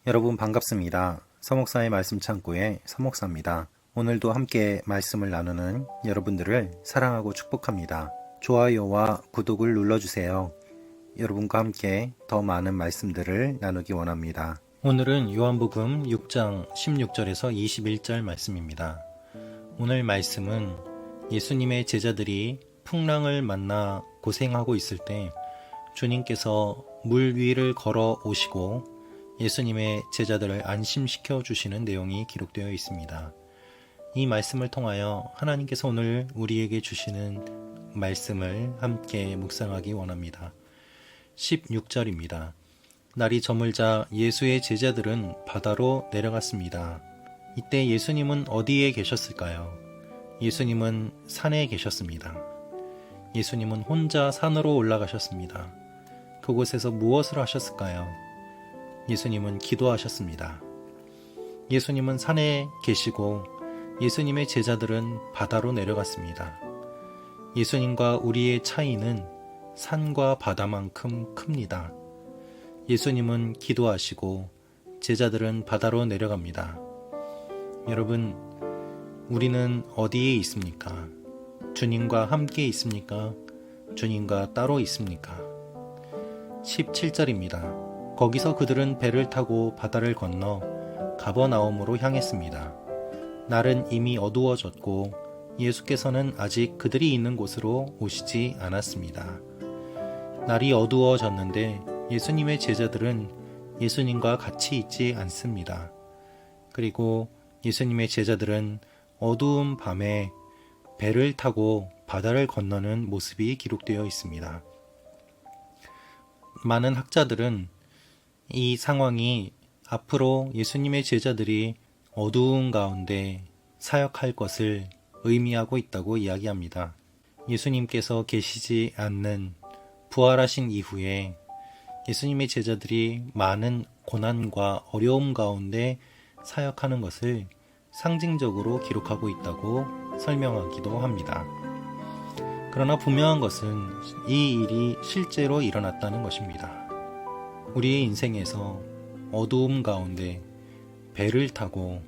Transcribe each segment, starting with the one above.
여러분 반갑습니다. 서목사의 말씀 창고의 서목사입니다. 오늘도 함께 말씀을 나누는 여러분들을 사랑하고 축복합니다. 좋아요와 구독을 눌러주세요. 여러분과 함께 더 많은 말씀들을 나누기 원합니다. 오늘은 요한복음 6장 16절에서 21절 말씀입니다. 오늘 말씀은 예수님의 제자들이 풍랑을 만나 고생하고 있을 때 주님께서 물 위를 걸어 오시고 예수님의 제자들을 안심시켜 주시는 내용이 기록되어 있습니다. 이 말씀을 통하여 하나님께서 오늘 우리에게 주시는 말씀을 함께 묵상하기 원합니다. 16절입니다. 날이 저물자 예수의 제자들은 바다로 내려갔습니다. 이때 예수님은 어디에 계셨을까요? 예수님은 산에 계셨습니다. 예수님은 혼자 산으로 올라가셨습니다. 그곳에서 무엇을 하셨을까요? 예수님은 기도하셨습니다. 예수님은 산에 계시고 예수님의 제자들은 바다로 내려갔습니다. 예수님과 우리의 차이는 산과 바다만큼 큽니다. 예수님은 기도하시고 제자들은 바다로 내려갑니다. 여러분, 우리는 어디에 있습니까? 주님과 함께 있습니까? 주님과 따로 있습니까? 17절입니다. 거기서 그들은 배를 타고 바다를 건너 가버나움으로 향했습니다. 날은 이미 어두워졌고 예수께서는 아직 그들이 있는 곳으로 오시지 않았습니다. 날이 어두워졌는데 예수님의 제자들은 예수님과 같이 있지 않습니다. 그리고 예수님의 제자들은 어두운 밤에 배를 타고 바다를 건너는 모습이 기록되어 있습니다. 많은 학자들은 이 상황이 앞으로 예수님의 제자들이 어두운 가운데 사역할 것을 의미하고 있다고 이야기합니다. 예수님께서 계시지 않는 부활하신 이후에 예수님의 제자들이 많은 고난과 어려움 가운데 사역하는 것을 상징적으로 기록하고 있다고 설명하기도 합니다. 그러나 분명한 것은 이 일이 실제로 일어났다는 것입니다. 우리의 인생에서 어두움 가운데 배를 타고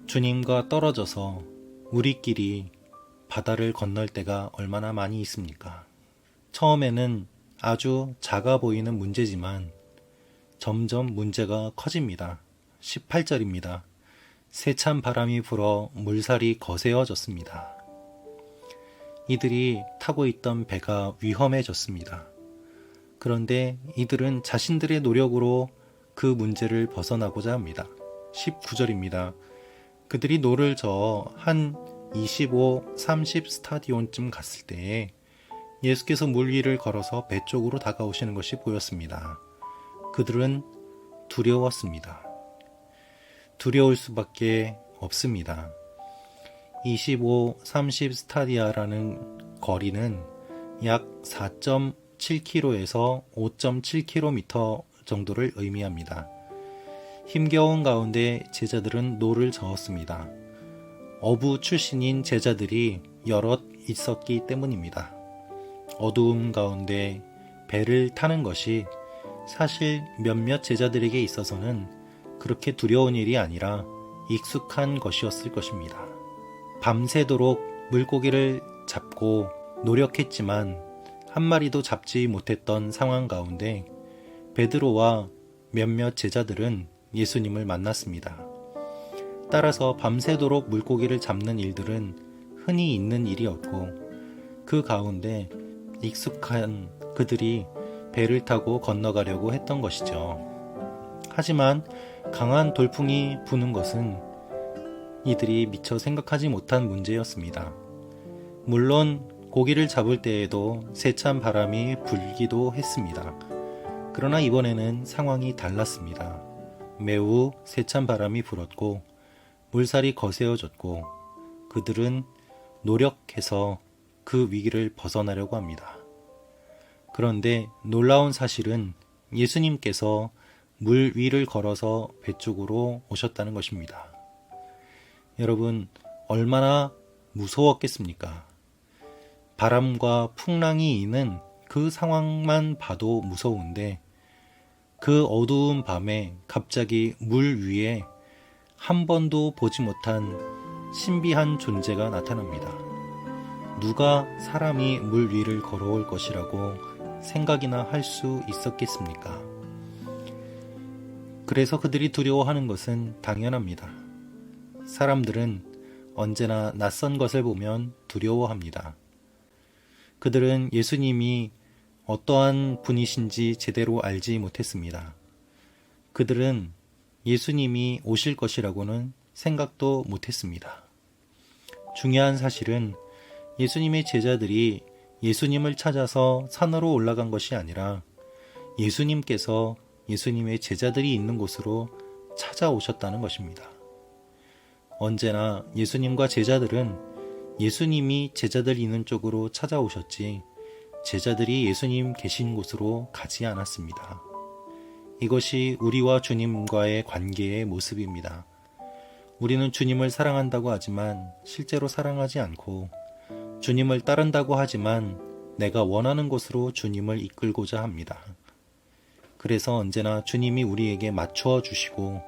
주님과 떨어져서 우리끼리 바다를 건널 때가 얼마나 많이 있습니까? 처음에는 아주 작아 보이는 문제지만 점점 문제가 커집니다. 18절입니다. 세찬 바람이 불어 물살이 거세어졌습니다. 이들이 타고 있던 배가 위험해졌습니다. 그런데 이들은 자신들의 노력으로 그 문제를 벗어나고자 합니다. 19절입니다. 그들이 노를 저어 한 25, 30 스타디온쯤 갔을 때에 예수께서 물 위를 걸어서 배 쪽으로 다가오시는 것이 보였습니다. 그들은 두려웠습니다. 두려울 수밖에 없습니다. 25, 30 스타디아라는 거리는 약 4.7km에서 5.7km 정도를 의미합니다. 힘겨운 가운데 제자들은 노를 저었습니다. 어부 출신인 제자들이 여럿 있었기 때문입니다. 어두움 가운데 배를 타는 것이 사실 몇몇 제자들에게 있어서는 그렇게 두려운 일이 아니라 익숙한 것이었을 것입니다. 밤새도록 물고기를 잡고 노력했지만 한 마리도 잡지 못했던 상황 가운데 베드로와 몇몇 제자들은 예수님을 만났습니다. 따라서 밤새도록 물고기를 잡는 일들은 흔히 있는 일이었고 그 가운데 익숙한 그들이 배를 타고 건너가려고 했던 것이죠. 하지만 강한 돌풍이 부는 것은 이들이 미처 생각하지 못한 문제였습니다. 물론 고기를 잡을 때에도 세찬 바람이 불기도 했습니다. 그러나 이번에는 상황이 달랐습니다. 매우 세찬 바람이 불었고 물살이 거세어졌고 그들은 노력해서 그 위기를 벗어나려고 합니다. 그런데 놀라운 사실은 예수님께서 물 위를 걸어서 배 쪽으로 오셨다는 것입니다. 여러분, 얼마나 무서웠겠습니까? 바람과 풍랑이 있는 그 상황만 봐도 무서운데 그 어두운 밤에 갑자기 물 위에 한 번도 보지 못한 신비한 존재가 나타납니다. 누가 사람이 물 위를 걸어올 것이라고 생각이나 할 수 있었겠습니까? 그래서 그들이 두려워하는 것은 당연합니다. 사람들은 언제나 낯선 것을 보면 두려워합니다. 그들은 예수님이 어떠한 분이신지 제대로 알지 못했습니다. 그들은 예수님이 오실 것이라고는 생각도 못했습니다. 중요한 사실은 예수님의 제자들이 예수님을 찾아서 산으로 올라간 것이 아니라 예수님께서 예수님의 제자들이 있는 곳으로 찾아오셨다는 것입니다. 언제나 예수님과 제자들은 예수님이 제자들 있는 쪽으로 찾아오셨지 제자들이 예수님 계신 곳으로 가지 않았습니다. 이것이 우리와 주님과의 관계의 모습입니다. 우리는 주님을 사랑한다고 하지만 실제로 사랑하지 않고 주님을 따른다고 하지만 내가 원하는 곳으로 주님을 이끌고자 합니다. 그래서 언제나 주님이 우리에게 맞추어 주시고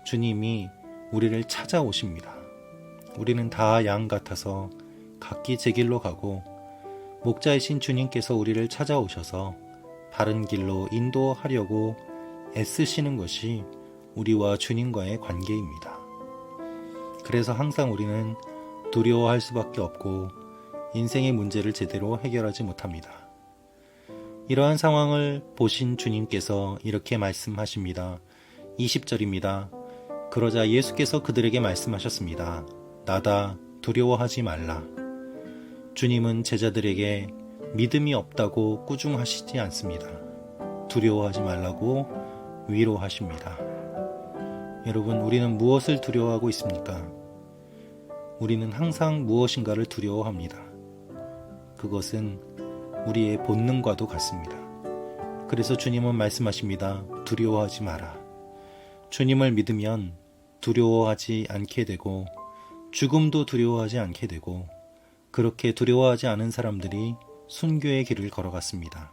주님이 우리를 찾아오십니다. 우리는 다 양 같아서 각기 제 길로 가고 목자이신 주님께서 우리를 찾아오셔서 바른 길로 인도하려고 애쓰시는 것이 우리와 주님과의 관계입니다. 그래서 항상 우리는 두려워할 수밖에 없고 인생의 문제를 제대로 해결하지 못합니다. 이러한 상황을 보신 주님께서 이렇게 말씀하십니다. 20절입니다. 그러자 예수께서 그들에게 말씀하셨습니다. 나다, 두려워하지 말라. 주님은 제자들에게 믿음이 없다고 꾸중하시지 않습니다. 두려워하지 말라고 위로하십니다. 여러분, 우리는 무엇을 두려워하고 있습니까? 우리는 항상 무엇인가를 두려워합니다. 그것은 우리의 본능과도 같습니다. 그래서 주님은 말씀하십니다. 두려워하지 마라. 주님을 믿으면 두려워하지 않게 되고 죽음도 두려워하지 않게 되고 그렇게 두려워하지 않은 사람들이 순교의 길을 걸어갔습니다.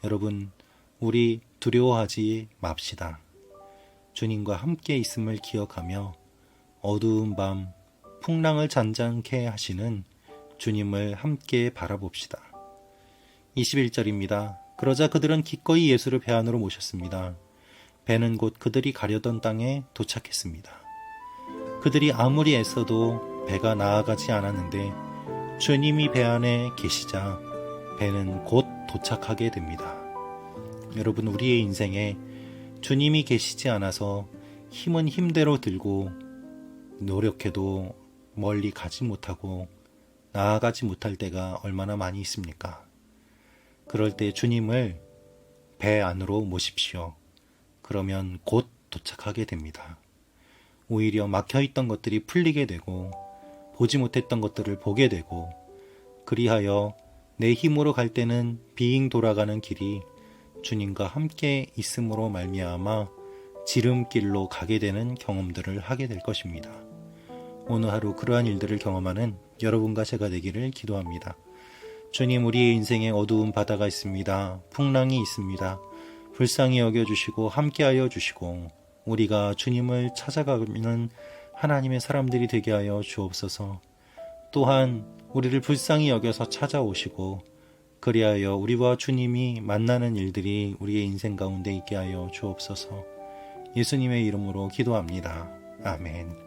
여러분, 우리 두려워하지 맙시다. 주님과 함께 있음을 기억하며 어두운 밤 풍랑을 잔잔케 하시는 주님을 함께 바라봅시다. 21절입니다. 그러자 그들은 기꺼이 예수를 배 안으로 모셨습니다. 배는 곧 그들이 가려던 땅에 도착했습니다. 그들이 아무리 애써도 배가 나아가지 않았는데 주님이 배 안에 계시자 배는 곧 도착하게 됩니다. 여러분, 우리의 인생에 주님이 계시지 않아서 힘은 힘대로 들고 노력해도 멀리 가지 못하고 나아가지 못할 때가 얼마나 많이 있습니까? 그럴 때 주님을 배 안으로 모십시오. 그러면 곧 도착하게 됩니다. 오히려 막혀있던 것들이 풀리게 되고 보지 못했던 것들을 보게 되고 그리하여 내 힘으로 갈 때는 빙 돌아가는 길이 주님과 함께 있음으로 말미암아 지름길로 가게 되는 경험들을 하게 될 것입니다. 오늘 하루 그러한 일들을 경험하는 여러분과 제가 되기를 기도합니다. 주님, 우리의 인생에 어두운 바다가 있습니다. 풍랑이 있습니다. 불쌍히 여겨주시고 함께하여 주시고 우리가 주님을 찾아가는 하나님의 사람들이 되게 하여 주옵소서. 또한 우리를 불쌍히 여겨서 찾아오시고 그리하여 우리와 주님이 만나는 일들이 우리의 인생 가운데 있게 하여 주옵소서. 예수님의 이름으로 기도합니다. 아멘.